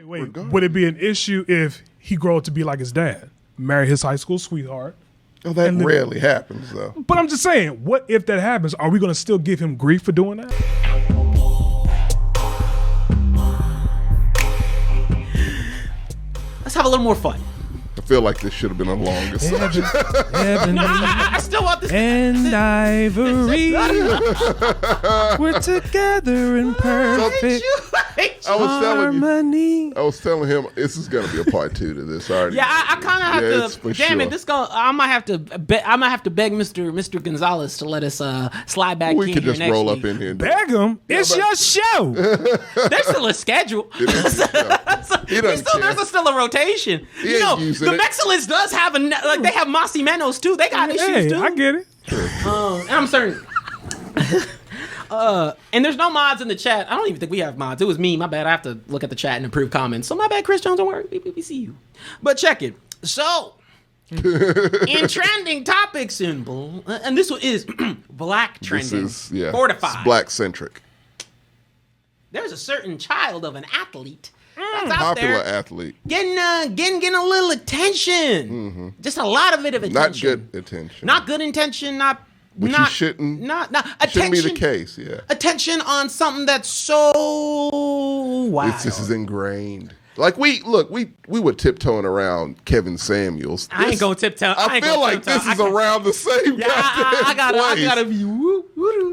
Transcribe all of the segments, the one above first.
Wait. Would it be an issue if he grew up to be like his dad, marry his high school sweetheart? Oh, that rarely happens, though. But I'm just saying, what if that happens? Are we going to still give him grief for doing that? Let's have a little more fun. I feel like this should have been a longer subject. I still want this. And ivory, we're together in perfect harmony. I was telling him this is going to be a part 2 to this already. Yeah, I kind of have to. Damn sure. it, I might have to beg Mr. Gonzalez to let us slide back. We in could here just next roll week. up in here. Beg him. It's your show. There's still a schedule. There's still a rotation. He ain't using the Blaxcellence does have they have Mossy Menos too. They got issues too. I get it. And I'm certain. And there's no mods in the chat. I don't even think we have mods. It was me. My bad. I have to look at the chat and approve comments. So my bad, Chris Jones. Don't worry. We see you. But check it. So, in trending topics and this one is black trending. This is, fortified. It's black-centric. There's a certain child of an athlete that's out Popular there athlete. getting a little attention. Mm-hmm. Just a lot of attention. Not good attention. Not good intention. Which you shouldn't. Not attention. Shouldn't be the case. Yeah. Attention on something that's so wild. This is ingrained. Like we were tiptoeing around Kevin Samuels. I ain't gonna tiptoe. I feel like this is around the same. Yeah, I gotta be.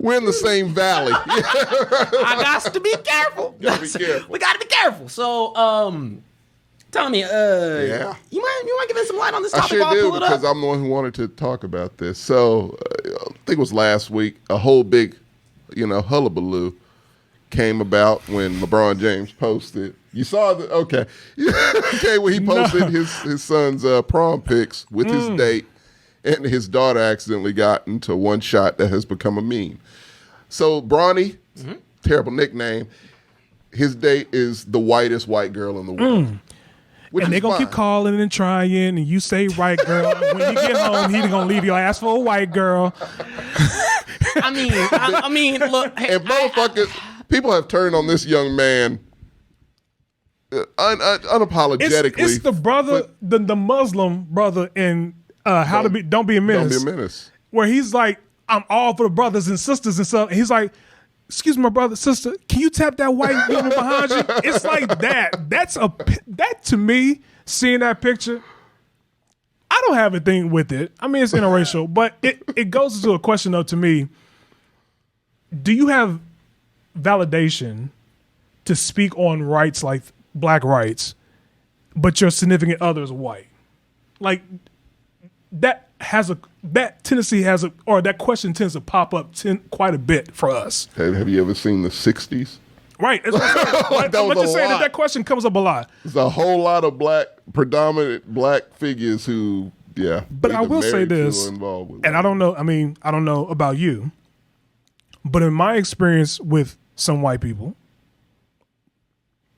We're in the same valley. I got to be careful. Gotta be careful. We gotta be careful. So, tell me, yeah, you might give us some light on this I topic? sure I'll do, pull it because up. I'm the one who wanted to talk about this. So, I think it was last week. A whole big, hullabaloo came about when LeBron James posted. You saw the okay when he posted his son's prom pics with his date, and his daughter accidentally got into one shot that has become a meme. So Bronny, terrible nickname, his date is the whitest white girl in the world. And they're going to keep calling and trying, and you say white girl. And when you get home, he's going to leave your ass for a white girl. I mean, look. And motherfuckers, people have turned on this young man unapologetically. It's the brother, the Muslim brother in Don't Be a Menace. Don't Be a Menace. Where he's like, I'm all for the brothers and sisters and stuff. And he's like, excuse me, my brother, sister, can you tap that white woman behind you? It's like that. That to me, seeing that picture, I don't have a thing with it. I mean, it's interracial, but it goes into a question though to me. Do you have validation to speak on rights like black rights, but your significant other is white? Like that question tends to pop up quite a bit for us. Have you ever seen the 60s? Right. That's what I'm just saying that question comes up a lot. There's a whole lot of predominant black figures who, But I will say this, and I don't know about you, but in my experience with some white people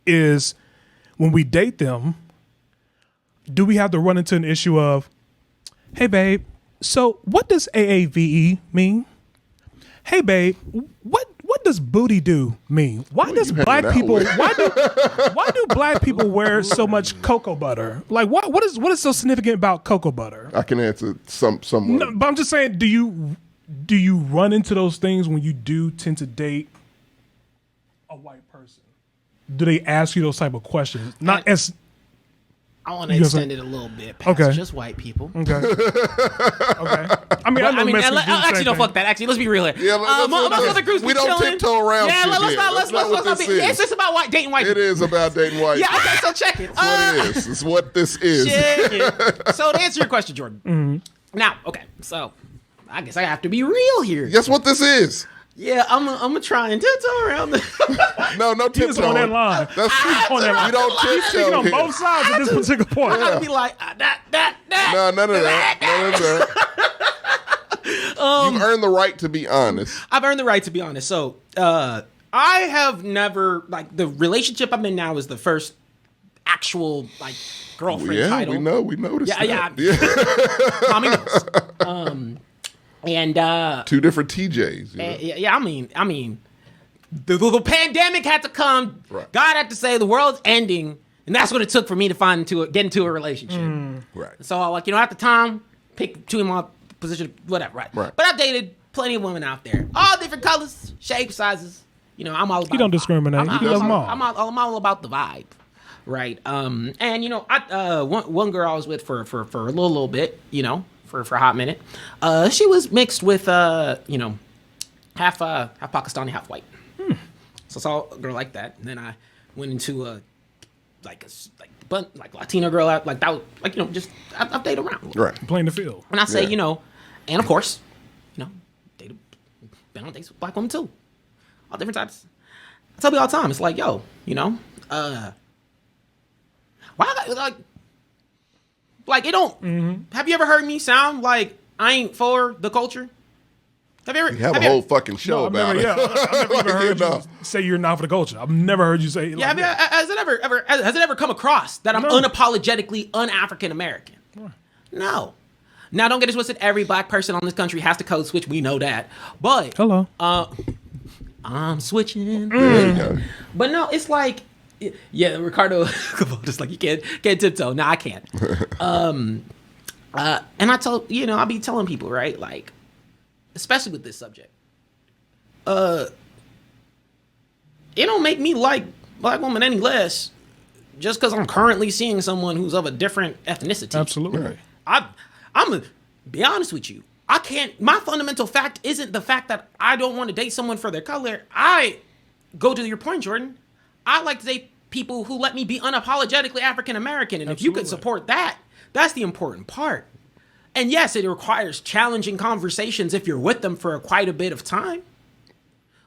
is when we date them, do we have to run into an issue of, hey, babe, so what does AAVE mean? Hey, babe, what does booty do mean? Why do black people wear so much cocoa butter? Like what is so significant about cocoa butter? I can answer somewhat. No, but I'm just saying, do you run into those things when you do tend to date a white person? Do they ask you those type of questions? I want to extend it a little bit past just white people. Okay. I mean, actually, no, fuck that. Actually, let's be real here. Yeah, other groups we don't tiptoe around. Yeah, let's not. It's just about dating white people. It is about dating white. Yeah, okay, so check it. That's what it is. It's what this is. Check it. So to answer your question, Jordan. Now, okay, so I guess I have to be real here. Guess what this is? Yeah, I'm gonna try and tiptoe around this. No tiptoe. He's on that line. That's on that line. You don't tiptoe. He's speaking on both sides at this particular point. I gotta be like, No, none of that. You've earned the right to be honest. I've earned the right to be honest. So, I have never, the relationship I'm in now is the first actual, girlfriend title. We noticed Yeah. Tommy knows. And two different TJs. I mean, the pandemic had to come. Right. God had to say the world's ending. And that's what it took for me to get into a relationship. Right. So, like, at the time, pick two in my position, whatever, right? But I dated plenty of women out there. All different colors, shapes, sizes. I'm all about You don't discriminate. You love them all. I'm all about the vibe. Right. And, one girl I was with for a little bit, for a hot minute, she was mixed with, half Pakistani, half white. So I saw a girl like that. And then I went into Latino girl, I've dated around. Right. Playing the field. And I say, and of course, been on dates with black women too. All different types. I tell people all the time, it's like, yo, why it don't, have you ever heard me sound like I ain't for the culture? Have you ever? You have a whole fucking show about it. I've never even heard you say you're not for the culture. I've never heard you say. Yeah, has it ever come across that I'm unapologetically un-African American? No. Now, don't get it twisted. Every black person on this country has to code switch. We know that. But hello, I'm switching. There you go. But no, it's like, yeah, Ricardo, just like you can't tiptoe. No, I can't. And I'll be telling people, right, like, especially with this subject, it don't make me like black women any less just because I'm currently seeing someone who's of a different ethnicity. Absolutely. Right. I'm gonna be honest with you. I can't. My fundamental fact isn't the fact that I don't want to date someone for their color. I go to your point, Jordan. I like to date people who let me be unapologetically African American, and if you could support that, that's the important part. And yes, it requires challenging conversations if you're with them for quite a bit of time.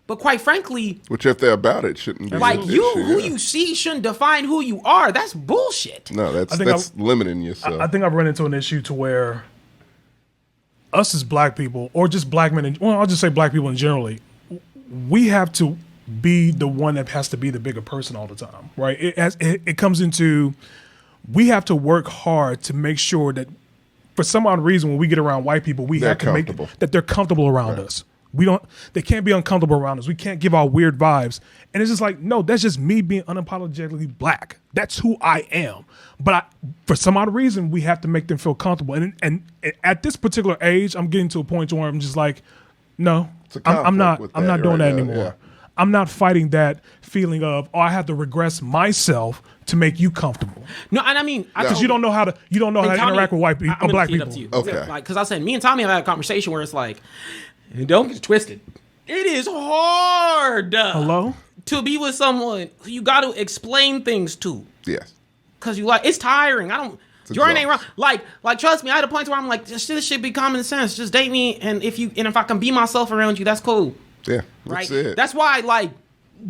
But quite frankly, which if they're about it, shouldn't be like an you, issue, who you see shouldn't define who you are. That's bullshit. No, that's limiting yourself. I think I've run into an issue to where us as black people, or just black men, I'll just say black people in generally, we have to be the one that has to be the bigger person all the time, right? It comes into, we have to work hard to make sure that for some odd reason when we get around white people, They're have to make that they're comfortable around us. They can't be uncomfortable around us. We can't give out weird vibes. And it's just like, no, that's just me being unapologetically black. That's who I am. But for some odd reason, we have to make them feel comfortable. And at this particular age, I'm getting to a point where I'm just like, no, I'm not doing that anymore. Yeah. I'm not fighting that feeling of, I have to regress myself to make you comfortable. No, and I mean, because you don't know how to interact with white people or black people. Okay. Like, because I said, me and Tommy have had a conversation where it's like, don't get it twisted. It is hard. Hello? To be with someone who you got to explain things to. Yes. Because it's tiring. Jordan ain't wrong. Like, trust me, I had a point where I'm like, this should be common sense. Just date me, and if I can be myself around you, that's cool. Yeah, right. It. That's why, like,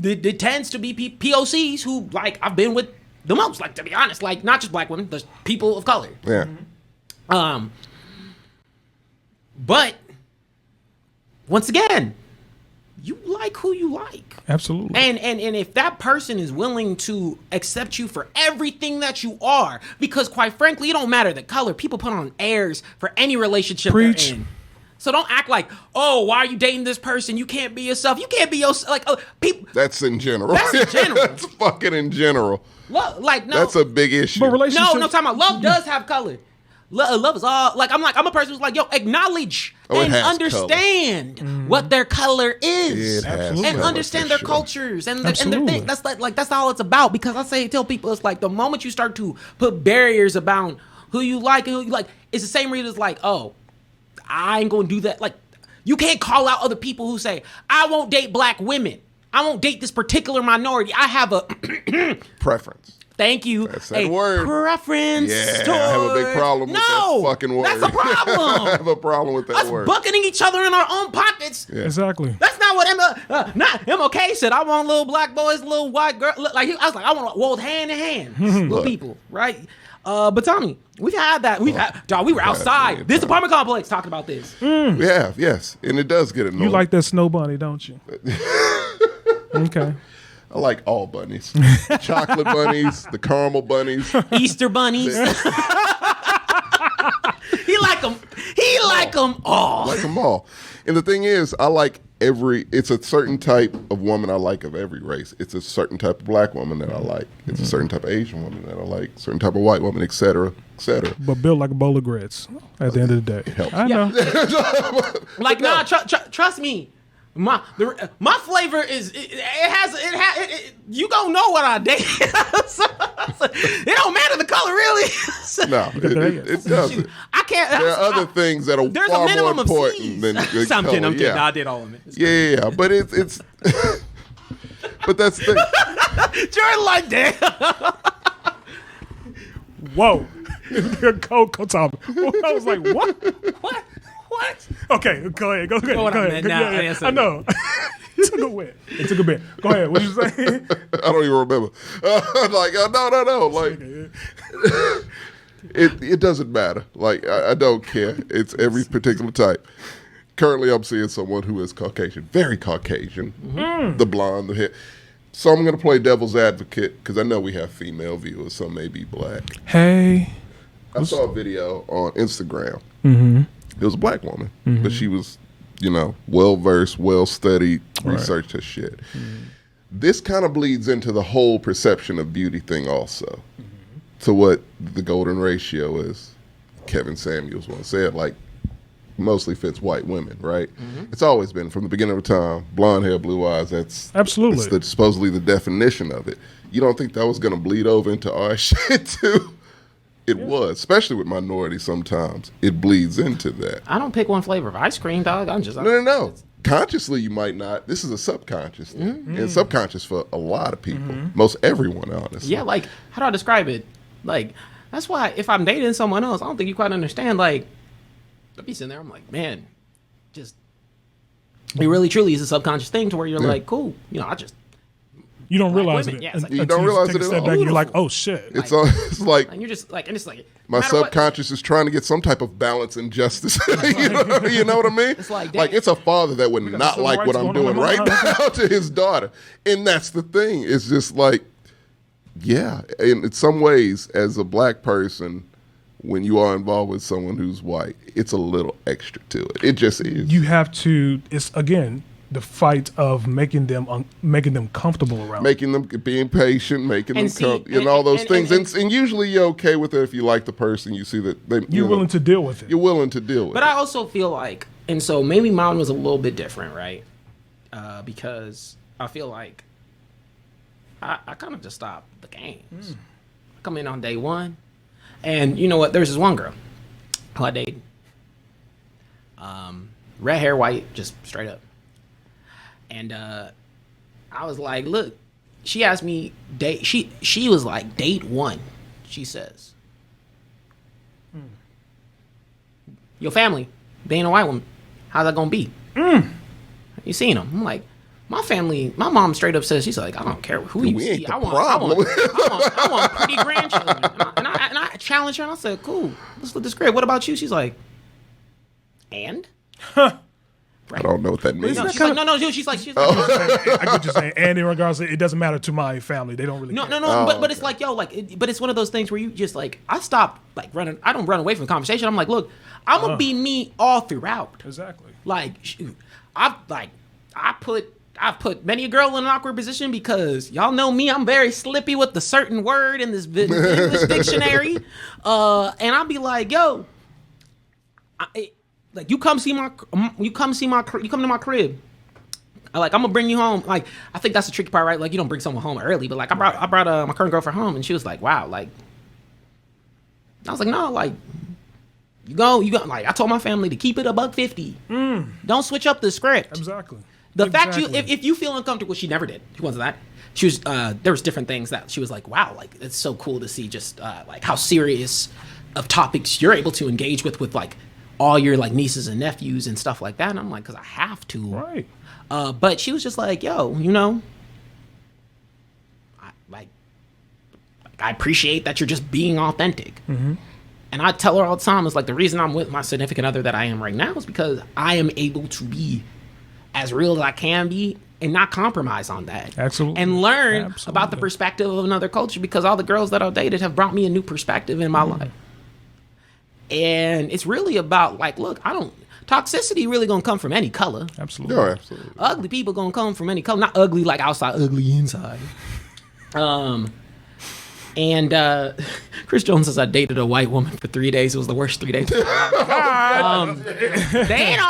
it tends to be POCs who, like, I've been with the most. Like, to be honest, like, not just black women, but people of color. Yeah. But once again, you like who you like. Absolutely. And if that person is willing to accept you for everything that you are, because quite frankly, it don't matter the color. People put on airs for any relationship they're in. So don't act like, oh, why are you dating this person? You can't be yourself. You can't be yourself. Like, people. That's in general. That's in general. That's fucking in general. No. That's a big issue. But relationships. No, talking about love does have color. Love is all like I'm a person who's like, yo, acknowledge and understand what their color is, and understand their cultures and their thing. That's that's all it's about. Because tell people, it's like the moment you start to put barriers about who you like and who you like, it's the same reason as like, oh, I ain't gonna do that. Like, you can't call out other people who say, I won't date black women. I won't date this particular minority. I have a preference. Thank you. That's that word. Preference. Yeah, I have a big problem with that fucking word. That's a problem. I have a problem with that word. Bucketing each other in our own pockets. Yeah. Exactly. That's not what MLK said. I want little black boys, little white girl. Like, I was like, I want to hold hand in hand with people, right? But Tommy, we've had that. We were outside this apartment complex talking about this. Yeah, yes, and it does get annoying. You like that snow bunny, don't you? Okay. I like all bunnies. The chocolate bunnies, the caramel bunnies. Easter bunnies. He like them all. I like them all. And the thing is, I like it's a certain type of woman I like of every race. It's a certain type of black woman that I like. It's a certain type of Asian woman that I like. Certain type of white woman, et cetera, et cetera. But built like a bowl of grits at the end of the day. Helps. I know. Like, nah, trust me. My flavor is you gonna know what I date. It don't matter the color really. No, it doesn't. I can't. There are other things that are there's far a minimum more of important C's. than good I'm kidding. color. I'm kidding. Yeah. I did all of it. Yeah, but it's but that's the thing. Jordan like that. Whoa. Cold topic. I was like, what? What? Okay, go ahead. Go ahead. Yeah, I know. It took a bit. Go ahead. What you say? I don't even remember. Like, no. Like, it doesn't matter. Like, I don't care. It's every particular type. Currently, I'm seeing someone who is Caucasian, very Caucasian, the blonde, the hair. So I'm going to play devil's advocate because I know we have female viewers. Some may be black. Hey. I saw a video on Instagram. Mm-hmm. It was a black woman, but she was, well-versed, well-studied, researched her shit. This kind of bleeds into the whole perception of beauty thing also, to what the golden ratio is. Kevin Samuels once said, like, mostly fits white women, right? It's always been, from the beginning of time, blonde hair, blue eyes, that's Absolutely. supposedly the definition of it. You don't think that was going to bleed over into our shit, too? It was, especially with minorities sometimes. It bleeds into that. I don't pick one flavor of ice cream, dog. I'm just No. Consciously, you might not. This is a subconscious thing. And subconscious for a lot of people. Most everyone, honestly. Yeah, like, how do I describe it? Like, that's why if I'm dating someone else, I don't think you quite understand. Like, I'll be sitting there, I'm like, man, just, it really truly is a subconscious thing to where you're like, cool, I just. You don't realize women, it. yeah, it's like- You don't realize take it a at step all. back and you're like, oh shit. It's like And you're just like, and it's like, my no matter what- subconscious is trying to get some type of balance and justice. you know what I mean? It's like, like damn. it's a father that would not civil like what rights I'm going on doing in my right house. now to his daughter. And that's the thing. It's just like, yeah. And in some ways, as a black person, when you are involved with someone who's white, it's a little extra to it. It just is. You have to, it's again, the fight of making them comfortable around. Making them, being patient, making And them see, come, and- all those and- things. and- And usually you're okay with it if you like the person. You see that they, You're willing to deal with it. You're willing to deal with But it. I also feel like, and so maybe mine was a little bit different, right? Because I feel like I kind of just stopped the games. I come in on day one, and you know what? There's this one girl who I dated. Red hair, white, just straight up. And I was like, look, she asked me date. She was like, date one. She says, your family, being a white woman, how's that gonna be? You seen them? I'm like, my family, my mom straight up says, she's like, I don't care who you We see. ain't the I problem. want pretty grandchildren. And I challenged her and I said, cool, let's look this great. What about you? She's like, and? I don't know what that means. No, she's like, no, she's like, I get what you're saying. And in regards to it doesn't matter to my family. They don't really No, care. but it's like, yo, like, but it's one of those things where you just like, I stopped like running. I don't run away from the conversation. I'm like, look, I'm gonna be me all throughout. Exactly. Like, shoot, I've put many a girl in an awkward position because y'all know me. I'm very slippy with the certain word in this English dictionary, and I'll be like, yo, like you come to my crib. I'm gonna bring you home. Like, I think that's the tricky part, right? Like, you don't bring someone home early, but like I brought my current girlfriend home, and she was like, wow, like, I was like, no, like, you go, like, I told my family to keep it $150. Don't switch up the script. Exactly. The fact if you feel uncomfortable, she never did. She wasn't that. She was, there was different things that she was like, wow, like, it's so cool to see just, like, how serious of topics you're able to engage with like, all your, like, nieces and nephews and stuff like that. And I'm like, because I have to. Right. But she was just like, yo, I appreciate that you're just being authentic. Mm-hmm. And I tell her all the time, it's like, the reason I'm with my significant other that I am right now is because I am able to be as real as I can be and not compromise on that. Absolutely. And learn about the Absolutely. perspective of another culture, because all the girls that I've dated have brought me a new perspective in my life. And it's really about, like, look, toxicity really gonna come from any color. Absolutely. No, absolutely. Ugly people gonna come from any color. Not ugly like outside, ugly inside. And Chris Jones says I dated a white woman for 3 days. It was the worst 3 days. They ain't all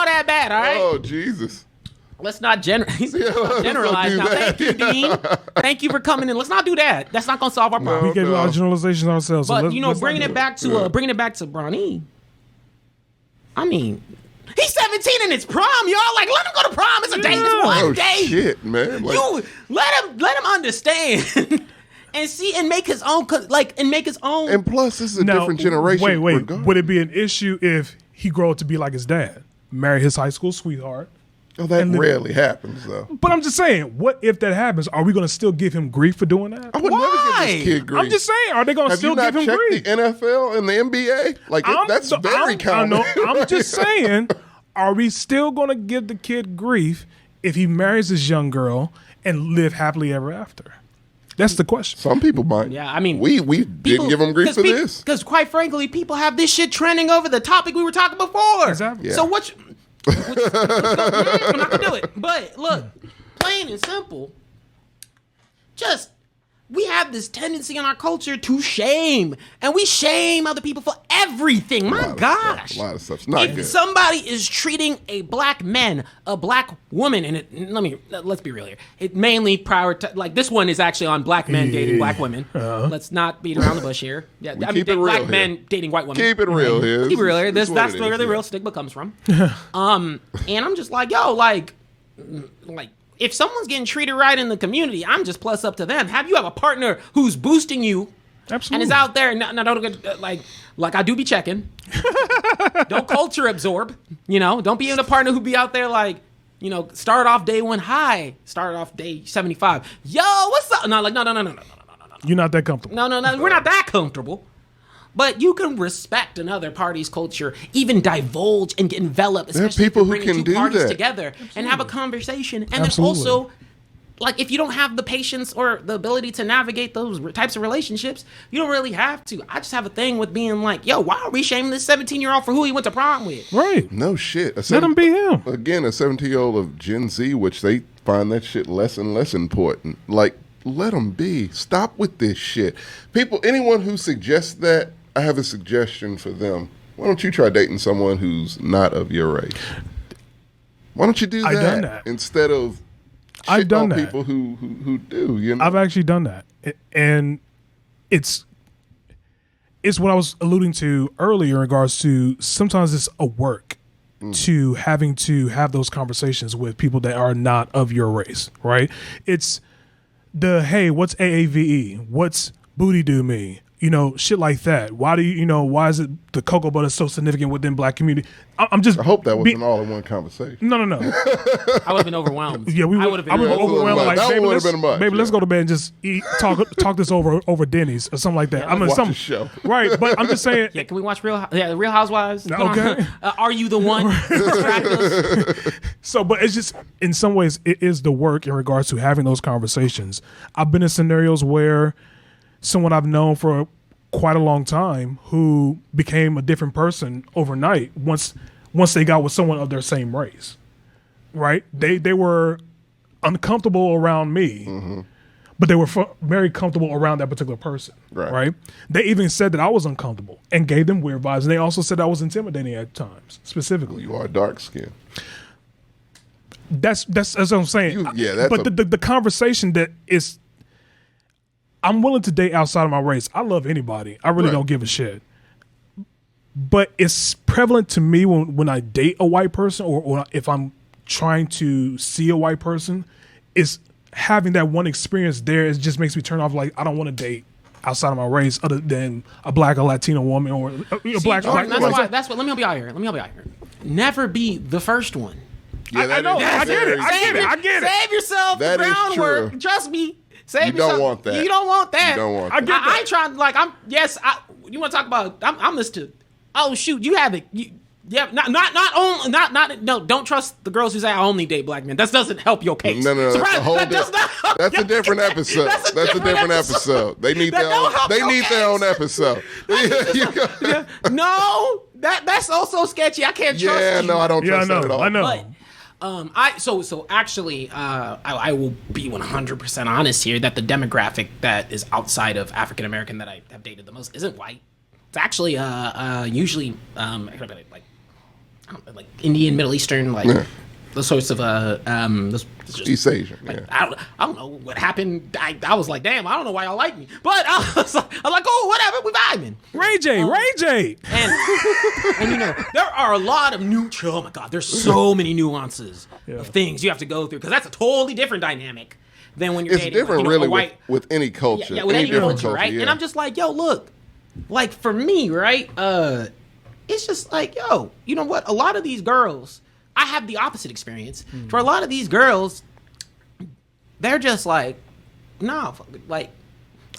that bad, all right? Oh, Jesus. Let's not generalize now. that. Thank you, Dean. Thank you for coming in. Let's not do that. That's not gonna solve our problem. We gave a lot of generalizations ourselves. But so let's bringing not it do back to Bronny. I mean, he's 17 in his prom, y'all. Like, let him go to prom. It's a day. It's one day. Shit, man. Like, You let him understand and see and make his own and plus, this is a Now, different generation. Wait. regardless. Would it be an issue if he grew up to be like his dad, marry his high school sweetheart? Oh, that and rarely happens, though. But I'm just saying, what if that happens? Are we going to still give him grief for doing that? I would never Why? give this kid grief. I'm just saying, are they going to Have still you not give him checked grief? the NFL and the NBA? Like, that's very common. I'm just saying, are we still going to give the kid grief if he marries this young girl and live happily ever after? That's the question. Some people might. Yeah, I mean, we didn't give him grief for this. Because quite frankly, people have this shit trending over the topic we were talking before. Exactly. Yeah. So I'm not gonna do it. But look, plain and simple, just we have this tendency in our culture to shame, and we shame other people for everything. My gosh, A lot of stuff's not if good. somebody is treating a black man, a black woman, and let's be real here. It mainly prioritize, like this one is actually on black men dating black women. Let's not beat around the bush here. Yeah, I mean, keep it real black here. men dating white women. Keep it real here. Keep it real here. This is That's what it where is, the yeah. real stigma comes from. And I'm just like, yo, like. If someone's getting treated right in the community, I'm just plus up to them. Have you have a partner who's boosting you Absolutely. and is out there? No, don't get like I do be checking. Don't culture absorb. Don't be in a partner who be out there like, start off day one high, start off day 75. Yo, what's up? No. You're not that comfortable. No. We're not that comfortable. But you can respect another party's culture, even divulge and get enveloped, There are especially people if you're who bringing can two do parties that. together and have a conversation. And Absolutely. then also, like, if you don't have the patience or the ability to navigate those types of relationships, you don't really have to. I just have a thing with being like, yo, why are we shaming this 17-year-old for who he went to prom with? Right. No shit. Let him be him. Again, a 17-year-old of Gen Z, which they find that shit less and less important. Like, let them be. Stop with this shit. Anyone who suggests that, I have a suggestion for them. Why don't you try dating someone who's not of your race? Why don't you do that, I've done that. instead of I've shitting done on that. people who do? I've actually done that, and it's what I was alluding to earlier in regards to sometimes it's a work to having to have those conversations with people that are not of your race, right? It's hey, what's AAVE? What's booty do me? Shit like that. Why do why is it the cocoa butter so significant within black community? I'm just. I hope that wasn't all in one conversation. No. I would have been overwhelmed. Yeah, I would have been I would overwhelmed. Like, That baby, would let's, have been much, baby, let's yeah. go to bed and just talk this over Denny's or something like that. Watch the show. Right? But I'm just saying. Yeah, can we watch Real Housewives? Put Okay. on, Are You the One? Distract us. So, but it's just in some ways it is the work in regards to having those conversations. I've been in scenarios where someone I've known for quite a long time who became a different person overnight once they got with someone of their same race, right? They were uncomfortable around me, but they were very comfortable around that particular person, right? They even said that I was uncomfortable and gave them weird vibes, and they also said I was intimidating at times, specifically. You are dark skinned. That's what I'm saying. That's the conversation that is, I'm willing to date outside of my race. I love anybody. I really don't give a shit. But it's prevalent to me when I date a white person or if I'm trying to see a white person, is having that one experience there. It just makes me turn off. Like, I don't want to date outside of my race other than a black or Latino woman or a black. Jordan, that's what. Let me help you out here. Never be the first one. Yeah, I know. I get it. Save yourself That the is groundwork. true. Trust me. Save You don't yourself. want that. You don't want that. You don't want I that. get that. I ain't trying. Like, you want to talk about? I'm this too. Oh shoot, you have it. No, don't trust the girls who say I only date black men. That doesn't help your case. No. That's a whole does not help That's your a different case. episode. That's a different episode. They need That their don't own. help They your need their own case. episode. No, That's also sketchy. I can't trust Yeah, you. no, I don't Yeah, I trust that know. at all. I know. But so actually, I will be 100% honest here that the demographic that is outside of African American that I have dated the most isn't white. It's actually usually like Indian, Middle Eastern, like the sorts of East Asian. Yeah. I don't know what happened. I was like, damn, I don't know why y'all like me, but I was like, oh, whatever, we vibing. Ray J. And you know, there are a lot of oh my God, there's so many nuances of things you have to go through, because that's a totally different dynamic than when you're It's dating. different, like, really, a white, with any culture. with any different culture, right? Yeah. And I'm just like, yo, look, like for me, right? It's just like, yo, you know what? A lot of these girls, I have the opposite experience. For a lot of these girls, they're just like, nah, like,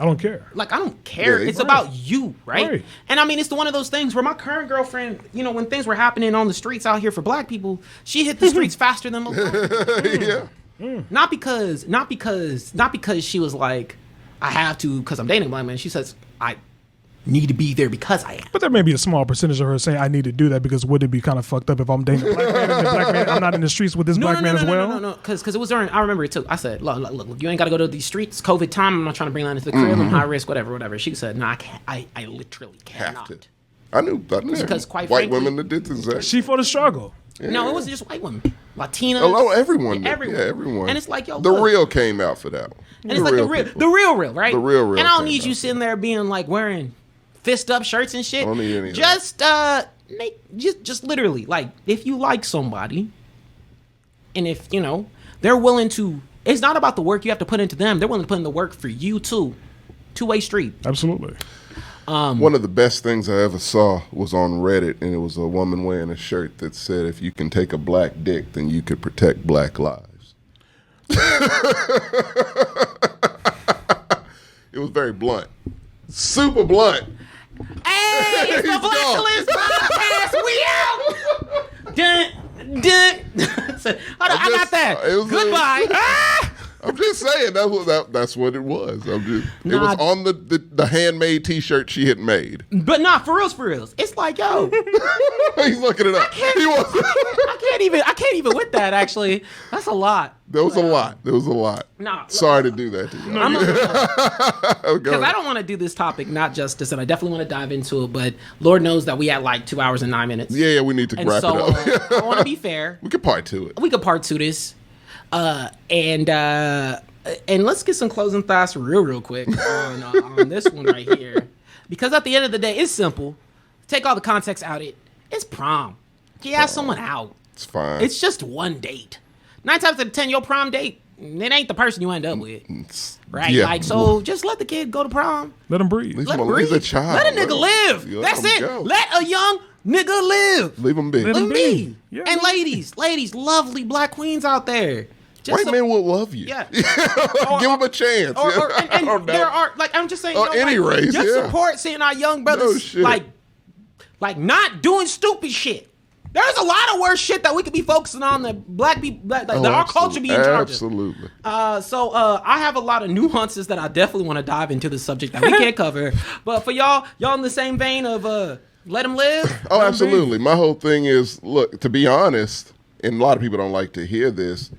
I don't care. like, I don't care. Yeah, It's right. about you, right? Right. And I mean, it's one of those things where my current girlfriend, you know, when things were happening on the streets out here for black people, she hit the streets faster than most black people. Not because she was like, I have to because I'm dating a black man. She says, I need to be there because I am. But there may be a small percentage of her saying I need to do that because would it be kind of fucked up if I'm dating a black man and the black man, I'm not in the streets with this black man as well? No, because it was during, I remember it too. I said, look, you ain't got to go to these streets. COVID time. I'm not trying to bring that into the crib. I'm high risk, whatever. She said, no, I can't. I literally Have cannot. to. I knew. Because quite white frankly- women that did this. Exactly. She for the struggle. No, it wasn't just white women. Latinas. Oh, everyone. Yeah, Did. Yeah, everyone. And it's like, yo, the look. real came out for that one. And it's like the real, right? The real. And I don't came need you out. sitting there being like wearing fist up shirts and shit. I don't need any of Just literally, like, if you like somebody, and if you know they're willing to, it's not about the work you have to put into them. They're willing to put in the work for you too. Two-way street. Absolutely. One of the best things I ever saw was on Reddit, and it was a woman wearing a shirt that said, "If you can take a black dick, then you could protect black lives." It was very blunt, super blunt. Hey, it's the Blaxcellence Podcast. We out. Dun. Hold on, I got that. it was Goodbye. I'm just saying that's what it was. It was on the handmade T-shirt she had made. But not for reals. It's like, yo, He's looking it up. I can't even with that. Actually, that's a lot. There was a lot. Nah, Sorry to do that to you. Because I don't want to do this topic not justice, and I definitely want to dive into it. But Lord knows that we had like 2 hours and 9 minutes. Yeah, we need to And wrap so it up. I want to be fair. We could part to it. We could part to this, and let's get some closing thoughts real quick on this one right here, because at the end of the day, it's simple. Take all the context out. It's prom. You ask someone out. It's fine. It's just one date. 9 times out of 10, your prom date, it ain't the person you end up with, right? Yeah. Like, so just let the kid go to prom. Let him breathe. Leave Let him him alone. He's breathe. a child. Let a nigga live. Let That's him it. go. Let a young nigga live. Leave him be. Let Let him him be. be. Yeah, And man. ladies, lovely black queens out there. Just White men will love you. Yeah. Give him a chance. And Or no. there are, like, I'm just saying, Or any race, just yeah. support seeing our young No brothers, shit. like not doing stupid shit. There's a lot of worse shit that we could be focusing on that black people, that our culture be in charge of. Absolutely. So I have a lot of nuances that I definitely want to dive into the subject that we can't cover. But for y'all in the same vein of let them live. Oh, absolutely. My whole thing is, look, to be honest, and a lot of people don't like to hear this,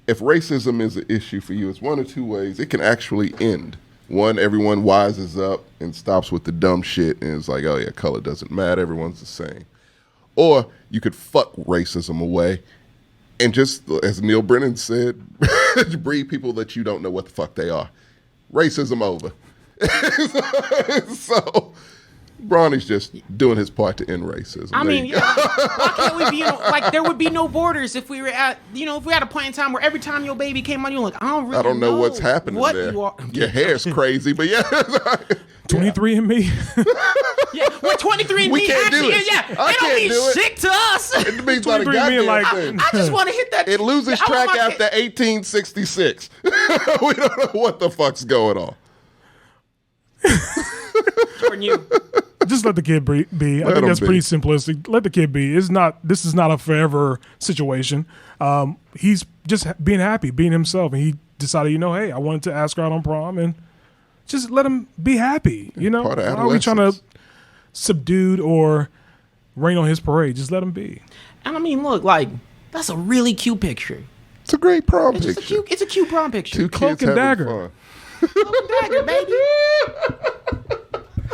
if racism is an issue for you, it's one of two ways. It can actually end. One, everyone wises up and stops with the dumb shit and is like, oh yeah, color doesn't matter, everyone's the same. Or you could fuck racism away and just, as Neil Brennan said, breed people that you don't know what the fuck they are. Racism over. So Bronny's just doing his part to end racism. I There mean, you go. yeah, why can't we be, like, there would be no borders if we were at, if we had a point in time where every time your baby came on, you're like, I don't know what's happening what there. You are. Your hair's crazy, but yeah. 23 and me. Yeah, we're 23 and We me. can't do Actually, it. yeah, I it don't can't mean do it. shit to us. It means not a 23 men goddamn like- thing. I just want to hit that. It loses I want track my after 1866. We don't know what the fuck's going on. Jordan, you. Just let the kid be. I think him that's be. pretty simplistic. Let the kid be. This is not a forever situation. He's just being happy, being himself, and he decided, hey, I wanted to ask her out on prom, and just let him be happy. Part of why are we trying to adolescence. subdued or rain on his parade. Just let him be. And I mean, look, like, that's a really cute picture. It's a great prom It's picture. just a cute. It's a cute prom picture. Two Cloak kids and having dagger. fun. Cloak and dagger, baby.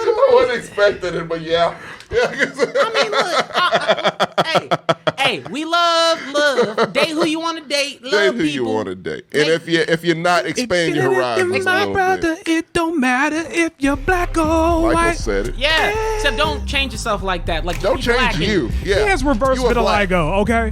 I wasn't expecting it, but yeah. I mean, look. Hey, we love. Date who you want to date. Love Date who people. you want to date, and if you're not, expand your horizons a my little brother, bit. it don't matter if you're black or Michael white. said it. Yeah. Except don't change yourself like that. Like, Don't be black change and- you. Yeah. He has reverse You a black. vitiligo, okay?